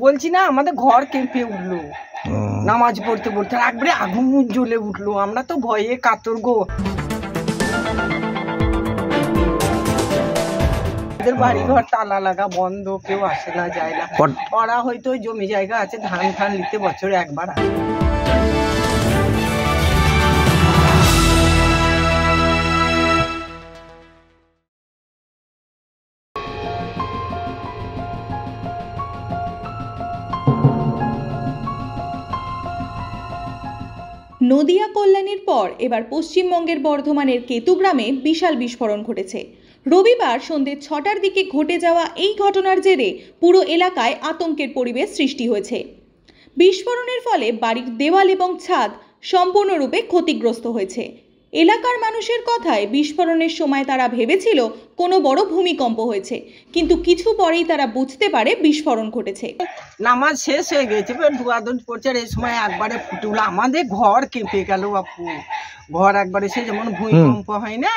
বলছি না আমাদের ঘর কেঁপে উঠলো, নামাজ পড়তে পড়তে একবারে আগুন জ্বলে উঠলো। আমরা তো ভয়ে কাতর গো। বাড়ি ঘর তালা লাগা বন্ধ, কেউ আসে না যায় না। ওরা হয়তো জমি জায়গা আছে, ধান ধান নিতে বছরে একবার আসে। নদিয়া কল্যাণীর পর এবার পশ্চিমবঙ্গের বর্ধমানের কেতুগ্রামে বিশাল বিস্ফোরণ ঘটেছে। রবিবার সন্ধ্যে 6টার দিকে ঘটে যাওয়া এই ঘটনার জেরে পুরো এলাকায় আতঙ্কের পরিবেশ সৃষ্টি হয়েছে। বিস্ফোরণের ফলে বাড়ির দেওয়াল এবং ছাদ সম্পূর্ণরূপে ক্ষতিগ্রস্ত হয়েছে। এলাকার মানুষের কথায় বিস্ফোরণের সময় তারা ভেবেছিল কোনো বড় ভূমিকম্প হয়েছে, কিন্তু কিছু পরেই তারা বুঝতে পারে বিস্ফোরণ ঘটেছে। নামাজ শেষ হয়ে গেছে, ধোয়াধুয়ি পড়ছে, এই সময় একবারে ফুটে উঠলো, আমাদের ঘর কেঁপে গেল বাপু। ঘর একবারে সে যেমন ভূমিকম্প হয় না,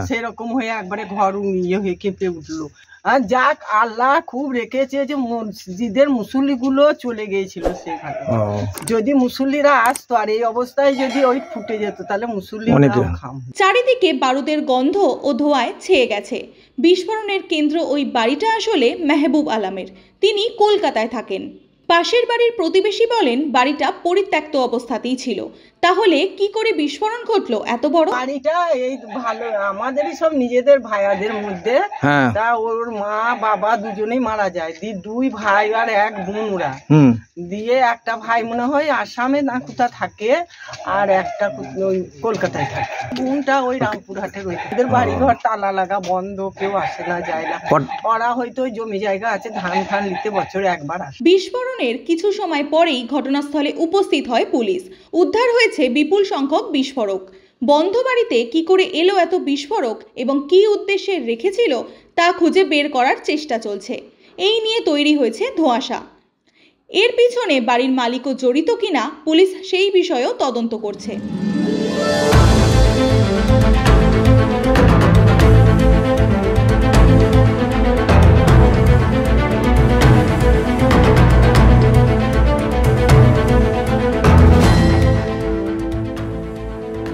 সেরকম হয়ে একবারে ঘর ইয়ে হয়ে কেঁপে উঠলো। আর যাক আল্লাহ খুব রেখেছে যে মসজিদের মুসল্লিগুলো চলে গিয়েছিল সেখানে। যদি মুসল্লিরা আসতো আর এই অবস্থায় যদি ওই ফুটে যেত তাহলে মুসল্লিরাও খাম। চারিদিকে বারুদের গন্ধ ও ধোঁয়ায় ছেয়ে গেছে। বিস্ফোরণের কেন্দ্র ওই বাড়িটা আসলে মেহবুব আলমের। তিনি কলকাতায় থাকেন। পাশের বাড়ির প্রতিবেশী বলেন বাড়িটা পরিত্যক্ত অবস্থাতেই ছিল। তাহলে কি করে বিস্ফোরণ ঘটলো এত বড়? বাড়িটা এই ভালো আমাদেরই সব নিজেদের ভাইয়াদের মধ্যে, তা ওর মা বাবা দুজনেই মারা যায়, দুই ভাই আর এক বোন ওরা। দিয়ে একটা ভাই মনে হয় আসামে না কোথা থাকে, আর একটা কলকাতায় থাকে। বোনটা ওই রামপুরহাটে রয়েছে। ওদের বাড়ি ঘর তালা লাগা বন্ধ, কেউ আসে না যায় না। ওরা হয়তো জমি জায়গা আছে, ধান ধান নিতে বছরে একবার আসে। বিস্ফোরণের কিছু সময় পরেই ঘটনাস্থলে উপস্থিত হয় পুলিশ। উদ্ধার হয়েছে বিপুল সংখ্যক বিস্ফোরক। বন্ধ বাড়িতে কি করে এলো এত বিস্ফোরক এবং কি উদ্দেশ্যে রেখেছিল তা খুঁজে বের করার চেষ্টা চলছে। এই নিয়ে তৈরি হয়েছে ধোঁয়াশা। এর পিছনে বাড়ির মালিকও জড়িত কিনা পুলিশ সেই বিষয়েও তদন্ত করছে।